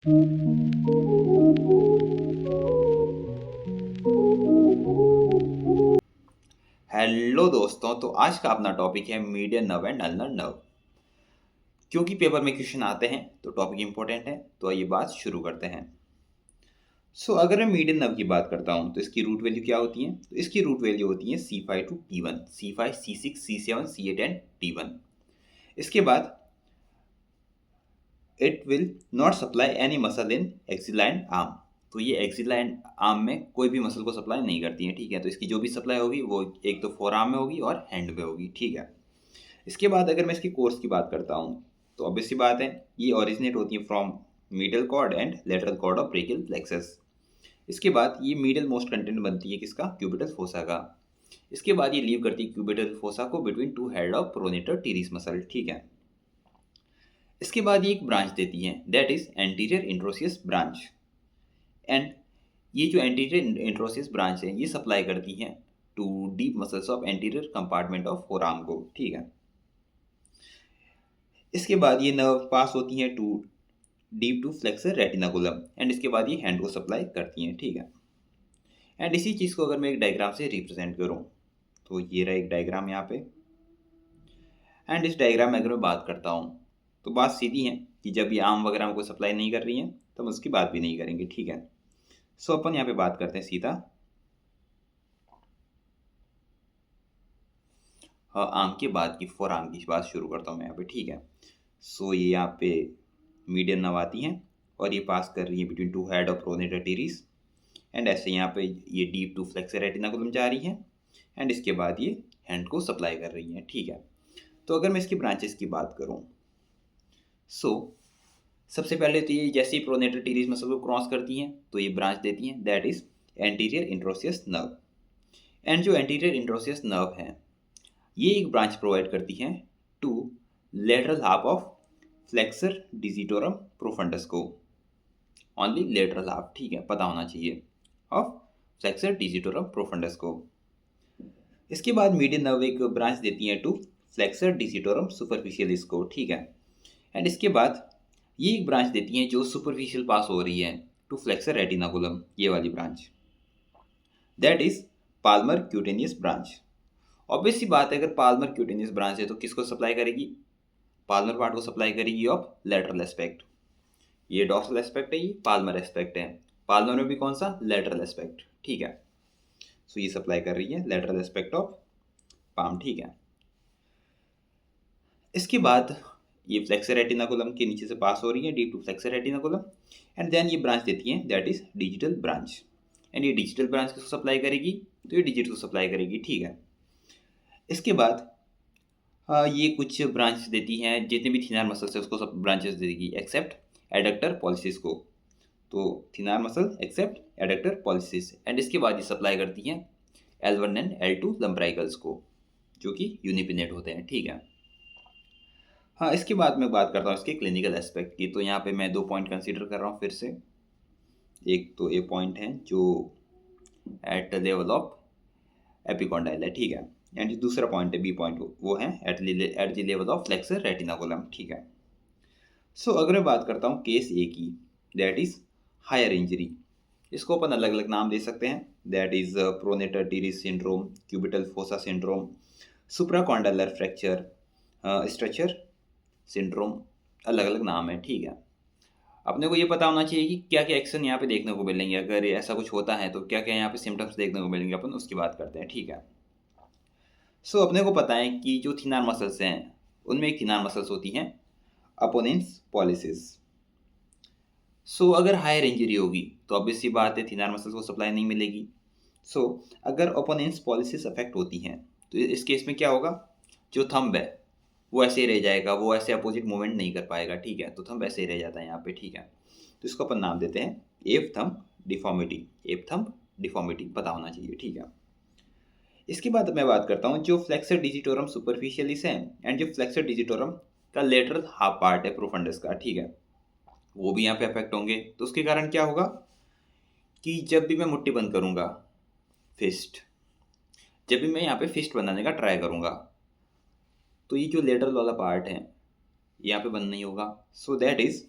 Hello दोस्तों, तो आज का अपना टॉपिक है median nerve and ulnar nerve. क्योंकि पेपर में क्वेश्चन आते हैं तो टॉपिक इंपॉर्टेंट है, तो आइए बात शुरू करते हैं। अगर मैं मीडियन नर्व की बात करता हूँ तो इसकी रूट वैल्यू क्या होती है? तो इसकी रूट वैल्यू होती है C5 to T1, C5, C6, C7, C8 and T1। इसके बाद it will not supply any muscle in axilla and arm. तो ये एक्सिला एंड आर्म में कोई भी मसल को सप्लाई नहीं करती है, ठीक है। तो इसकी जो भी सप्लाई होगी वो एक तो फोर आर्म में होगी और हैंड में होगी, ठीक है। इसके बाद अगर मैं इसकी कोर्स की बात करता हूँ तो ऑब्वियस सी बात है, ये ओरिजिनेट होती है from middle cord and lateral cord of brachial plexus. इसके बाद ये मिडल मोस्ट कंटेंट बनती है किसका? क्यूबिटल फोसा का। इसके बाद ये लीव करती है क्यूबिटल फोसा को between two head of pronator teres muscle, ठीक है। इसके बाद ये एक ब्रांच देती है, that is anterior interosseous branch. And ये जो एंटीरियर इंट्रोसियस ब्रांच है ये सप्लाई करती है to deep muscles of anterior compartment of forearm को, ठीक है। इसके बाद ये नर्व पास होती हैं to deep to flexor retinaculum and इसके बाद ये हैंड को सप्लाई करती हैं, ठीक है। एंड इसी चीज़ को अगर मैं एक डायग्राम से रिप्रेजेंट करूँ तो ये रहा एक डायग्राम यहाँ पे। एंड इस डायग्राम में अगर मैं बात करता हूँ तो बात सीधी है कि जब ये आर्म वगैरह को सप्लाई नहीं कर रही है तो हम उसकी बात भी नहीं करेंगे, ठीक है। अपन यहाँ पे बात करते हैं सीधा आर्म के बाद की फोर आर्म की बात शुरू करता हूँ मैं यहाँ पे, ठीक है। ये यहाँ पे मीडियन नर्व आती हैं और ये पास कर रही है between two head of pronator teres and ऐसे यहाँ पे ये डीप टू फ्लेक्सर रेटिनाकुलम जा रही है एंड इसके बाद ये हैंड को सप्लाई कर रही है, ठीक है। तो अगर मैं इसकी ब्रांचेस की बात करूँ सबसे पहले तो ये जैसे ही प्रोनेटर टीरिस मसल को क्रॉस करती हैं तो ये ब्रांच देती हैं, that is anterior interosseous nerve. And जो एंटीरियर इंट्रोसियस नर्व है ये एक ब्रांच प्रोवाइड करती है to lateral half of flexor digitorum profundus को। ओनली लेटरल हाफ, ठीक है, पता होना चाहिए, ऑफ फ्लेक्सर डिजिटोरम प्रोफंडस को। इसके बाद मीडियन नर्व एक ब्रांच देती है टू फ्लेक्सर डिजिटोरम सुपरफिशियलिस को, ठीक है। एंड इसके बाद ये एक ब्रांच देती है जो सुपरफिशियल पास हो रही है टू फ्लेक्सर रेटिनाकुलम, ये वाली branch, that is palmar cutaneous branch. Obvious सी बात है, अगर पाल्मर क्यूटेनियस ब्रांच है तो किसको सप्लाई करेगी? पाल्मर पार्ट को सप्लाई करेगी ऑफ लेटरल एस्पेक्ट। ये डॉर्सल एस्पेक्ट है, ये पाल्मर एस्पेक्ट है। पाल्मर में भी कौन सा? लेटरल एस्पेक्ट, ठीक है। ये सप्लाई कर रही है लेटरल एस्पेक्ट ऑफ पाम, ठीक है। इसके बाद ये फ्लेक्सर रेटिनाकुलम के नीचे से पास हो रही है deep to flexor retinaculum and then ये ब्रांच देती है, that is digital branch. And ये डिजिटल ब्रांच किसको सप्लाई करेगी? तो ये डिजिट को सप्लाई करेगी, ठीक है। इसके बाद ये कुछ ब्रांच देती हैं, जितने भी थिनार मसल्स है उसको सब ब्रांचेस देगी एक्सेप्ट एडक्टर पॉलिसिस को। तो thenar muscle except adductor pollicis and इसके बाद ये सप्लाई करती हैं L1 एंड L2 लम्ब्राइकल्स को, जो कि यूनिपिनेट होते हैं, ठीक है। हाँ, इसके बाद मैं बात करता हूँ इसके क्लिनिकल एस्पेक्ट की। तो यहाँ पे मैं दो पॉइंट कंसीडर कर रहा हूँ फिर से। एक तो ये पॉइंट है जो एट लेवल ऑफ एपिकॉन्डाइल है, ठीक है। एंड दूसरा पॉइंट है बी पॉइंट, वो है at the level of flexor retinaculum, ठीक है। अगर मैं बात करता हूँ केस ए की, दैट इज हायर इंजरी। इसको अपन अलग अलग नाम दे सकते हैं, that is pronator teres syndrome, cubital fossa syndrome, supracondylar fracture, structure syndrome, अलग अलग नाम है, ठीक है। अपने को ये पता होना चाहिए कि क्या क्या एक्शन यहाँ पे देखने को मिलेंगे, अगर ऐसा कुछ होता है तो क्या क्या यहाँ पे सिम्टम्स देखने को मिलेंगे, अपन उसकी बात करते हैं, ठीक है। अपने को पता है कि जो थिनार मसल्स हैं उनमें एक थिनार मसल्स होती हैं अपोनेंस पॉलिसिस। अगर हायर इंजरी होगी तो ऑब्वियस सी बात है थिनार मसल्स को सप्लाई नहीं मिलेगी। अगर ओपोनेंस पॉलिसिस अफेक्ट होती हैं तो इस केस में क्या होगा? जो थंब है वो ऐसे ही रह जाएगा, वो ऐसे अपोजिट मूवमेंट नहीं कर पाएगा, ठीक है। तो थंब ऐसे ही रह जाता है यहाँ पे, ठीक है। तो इसको अपन नाम देते हैं F thumb deformity. F thumb deformity पता होना चाहिए, ठीक है। इसके बाद मैं बात करता हूँ जो फ्लेक्सर डिजिटोरम सुपरफिशियलिस है एंड जो फ्लेक्सर डिजिटोरम का लेटरल हाफ पार्ट है प्रोफंडस का, ठीक है, वो भी यहाँ पे अफेक्ट होंगे। तो उसके कारण क्या होगा कि जब भी मैं मुट्ठी बंद करूँगा, फिस्ट, जब भी मैं यहाँ पे फिस्ट बनाने का ट्राई करूँगा तो ये जो लेटरल वाला पार्ट है यहाँ पे बंद नहीं होगा। That is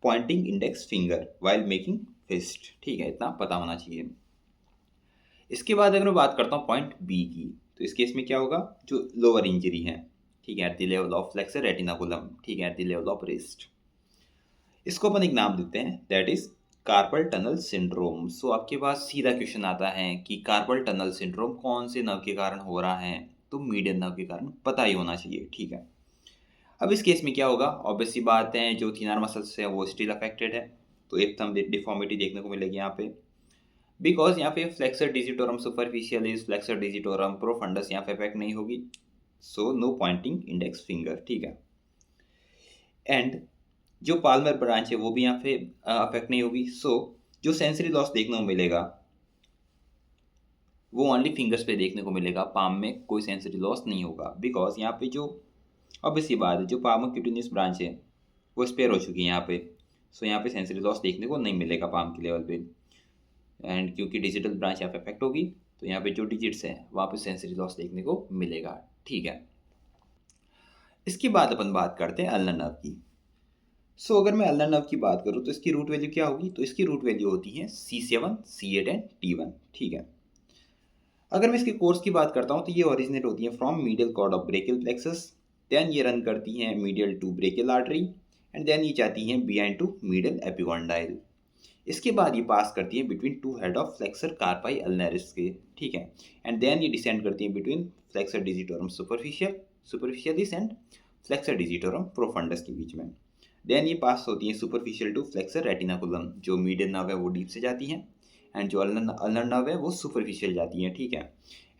pointing index finger while making fist. ठीक है, इतना पता होना चाहिए। इसके बाद अगर मैं बात करता हूँ पॉइंट बी की, तो इस केस में क्या होगा, जो लोअर इंजरी है, ठीक है, at the level of flexor retinaculum, ठीक है, at the level of wrist, इसको अपन एक नाम देते हैं, that is carpal tunnel syndrome. So आपके पास सीधा क्वेश्चन आता है कि कार्पल टनल सिंड्रोम कौन से नर्व के कारण हो रहा है, तो मीडियन नर्व के कारण पता ही होना चाहिए। ठीक है, अब इस केस में क्या होगा, ऑब्वियस सी बात है, जो थिनर मसल्स है वो स्टिल अफेक्टेड है, तो एक थंब डिफॉर्मिटी देखने को मिलेगी यहाँ पे, बिकॉज यहाँ पे flexor digitorum superficialis, flexor digitorum profundus यहाँ पे अफेक्ट नहीं होगी, so no pointing index finger. ठीक है, एंड जो पाल्मर ब्रांच है वो भी यहाँ पे अफेक्ट नहीं होगी, सो जो सेंसरी लॉस देखने को मिलेगा वो ओनली फिंगर्स पे देखने को मिलेगा, पाम में कोई सेंसरी लॉस नहीं होगा, बिकॉज यहाँ पे जो ऑब्वियसली बात है, जो पाम क्यूटिनियस ब्रांच है वो स्पेयर हो चुकी है यहाँ पे, सो यहाँ पे सेंसरी लॉस देखने को नहीं मिलेगा पाम के लेवल पे, एंड क्योंकि डिजिटल ब्रांच यहाँ पे अफेक्ट होगी तो यहाँ पे जो डिजिट्स हैं वहाँ पे सेंसरी लॉस देखने को मिलेगा। ठीक है, इसके बाद अपन बात करते हैं अल्नर नर्व की। सो अगर मैं अल्नर नर्व की बात करूँ तो इसकी रूट वैल्यू क्या होगी, तो इसकी रूट वैल्यू होती है C7, C8 एंड T1। ठीक है, अगर मैं इसके कोर्स की बात करता हूँ तो ये ओरिजिनेट होती है from medial cord of brachial plexus, then ये रन करती हैं medial to brachial artery, and then ये जाती हैं बिहाइंड टू मीडियल एपिकॉन्डाइल। इसके बाद ये पास करती है between two head of flexor carpi ulnaris के। ठीक है, एंड देन ये डिसेंड करती है between flexor digitorum superficialis and flexor digitorum profundus के बीच में। देन ये पास होती है सुपरफिशियल टू फ्लेक्सर रेटिनाकुलम, जो मीडियन नर्व है वो डीप से जाती हैं, एंड जो अल्नर नर्व है वो सुपरफिशियल जाती हैं। ठीक है,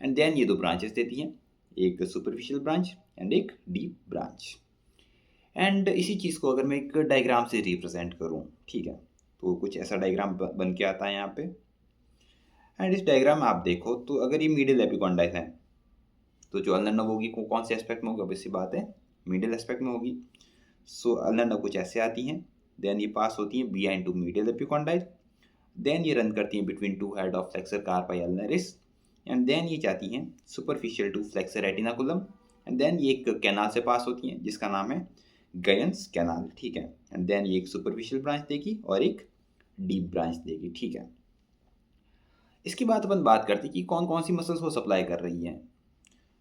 एंड देन ये दो ब्रांचेस देती हैं, एक सुपरफिशियल ब्रांच एंड एक डीप ब्रांच। एंड इसी चीज़ को अगर मैं एक डायग्राम से रिप्रेजेंट करूँ, ठीक है, तो कुछ ऐसा डायग्राम बन के आता है यहाँ पे, एंड इस डायग्राम में आप देखो तो अगर ये मिडिल एपिकॉन्डाइल है तो जो अल्नर नर्व होगी कौन से एस्पेक्ट में होगी, अब इसी बात है मिडिल एस्पेक्ट में होगी। सो अल्नर नर्व कुछ ऐसे आती हैं, देन ये पास होती हैं behind to middle epicondyle, then ये रन करती हैं between two head of flexor carpi ulnaris, and then ये जाती हैं superficial to flexor retinaculum, and then ये एक कैनाल से पास होती हैं जिसका नाम है गयंस कैनाल। ठीक है, एंड देन ये एक सुपरफिशियल ब्रांच देगी और एक डीप ब्रांच देगी। ठीक है, इसके बाद अपन बात करते हैं कि कौन कौन सी मसल्स वो सप्लाई कर रही हैं।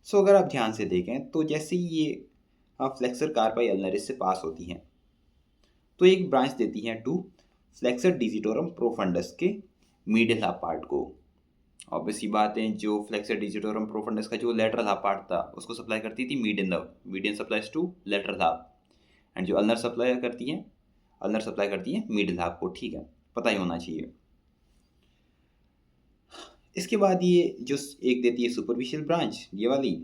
सो अगर आप ध्यान से देखें तो जैसे ही ये फ्लेक्सर कार्पाई अल्नरिस से पास होती हैं तो एक ब्रांच देती हैं टू फ्लेक्सर डिजिटोरम प्रोफंडस के मीडियल हाफ पार्ट को। ऑब्वियसली बात है, जो फ्लेक्सर डिजिटोरम प्रोफंडस का जो लेटरल हाफ पार्ट था उसको सप्लाई करती थी median nerve, median supplies to lateral half, and जो अल्नर सप्लाई करती है मिडिल हाफ को। ठीक है, पता ही होना चाहिए। इसके बाद ये जो एक देती है सुपरफिशियल ब्रांच, ये वाली,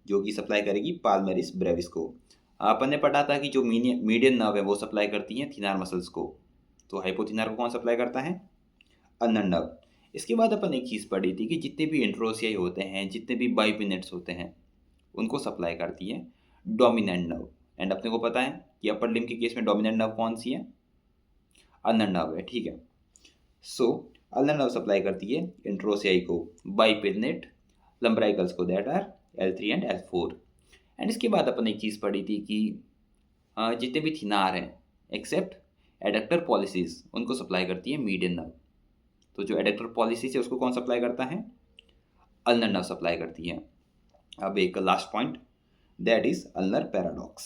जो कि सप्लाई करेगी पाल्मरिस ब्रेविस को। अपन ने पढ़ा था कि जो मीडियन नर्व है वो सप्लाई करती हैं थिनर मसल्स को, तो हाइपोथिनर को कौन सप्लाई करता है, अल्नर नर्व। इसके बाद अपन एक चीज़ पढ़ी थी कि जितने भी इंट्रोसियाई होते हैं, जितने भी बाइपिनेट्स होते हैं, उनको सप्लाई करती है डोमिनेंट नर्व, एंड अपने को पता है कि अपर लिम्ब के केस में डोमिनेंट नर्व कौन सी है, अल्नर नर्व है। ठीक है, सो अल्नर नर्व सप्लाई करती है इंट्रोसियाई को, बाइपिनेट लंब्राइकल्स को, that are L3 and L4। And इसके बाद अपन एक चीज़ पढ़ी थी कि जितने भी थिनार हैं एक्सेप्ट एडक्टर पॉलिसिस, उनको सप्लाई करती है मीडियन नर्व। तो जो एडक्टर पॉलिसिस है उसको कौन सप्लाई करता है, अल्नर नर्व सप्लाई करती है। अब एक last point, that is ulnar paradox.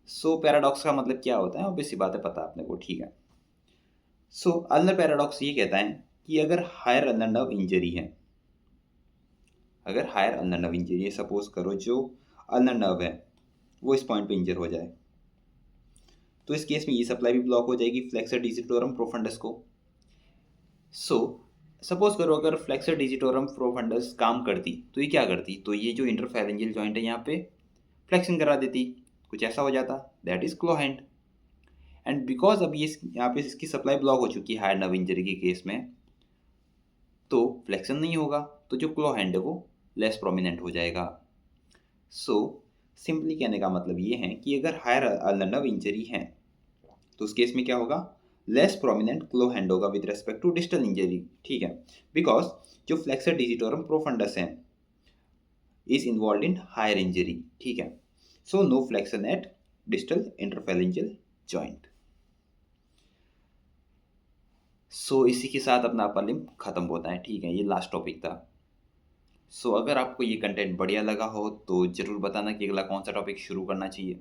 So paradox का मतलब क्या होता है, ऑब्वियसली बात है, पता है अपने को। ठीक है, सो अल्नर पैराडॉक्स ये कहता है कि अगर हायर अल्नर नर्व इंजरी है, सपोज करो जो अल्नर नर्व है वो इस पॉइंट पे इंजर हो जाए, तो इस केस में ये सप्लाई भी ब्लॉक हो जाएगी फ्लेक्सर डिजिटोरम प्रोफंडस को। सो सपोज करो अगर फ्लेक्सर डिजिटोरम प्रोफंडस काम करती तो ये क्या करती, तो ये जो इंटरफेरेंजियल जॉइंट है यहाँ पे फ्लेक्शन करा देती, कुछ ऐसा हो जाता, that is claw hand. And because अब ये यहाँ पे इसकी सप्लाई ब्लॉक हो चुकी है हायर नर्व इंजरी के केस में, तो फ्लेक्शन नहीं होगा, तो जो क्लो हैंड है वो लेस प्रोमिनेंट हो जाएगा। सो सिंपली कहने का मतलब ये है कि अगर हायर अल्नर नर्व इंजरी है तो उस केस में क्या होगा, लेस प्रोमिनेंट क्लो हैंड होगा with respect to distal injury. ठीक है, बिकॉज जो फ्लेक्सर डिजिटोरम प्रोफंडस है is involve in higher injury. ठीक है, so no flexion at distal interphalangeal joint. So इसी के साथ अपना अपर लिम्ब खत्म होता है, ठीक है, ये लास्ट टॉपिक था। सो अगर आपको ये कंटेंट बढ़िया लगा हो तो ज़रूर बताना कि अगला कौन सा टॉपिक शुरू करना चाहिए।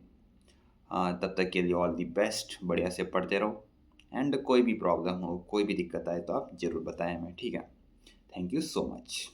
हाँ, तब तक के लिए ऑल दी बेस्ट, बढ़िया से पढ़ते रहो। एंड कोई भी प्रॉब्लम हो, कोई भी दिक्कत आए तो आप ज़रूर बताएं हमें, ठीक है। Thank you so much.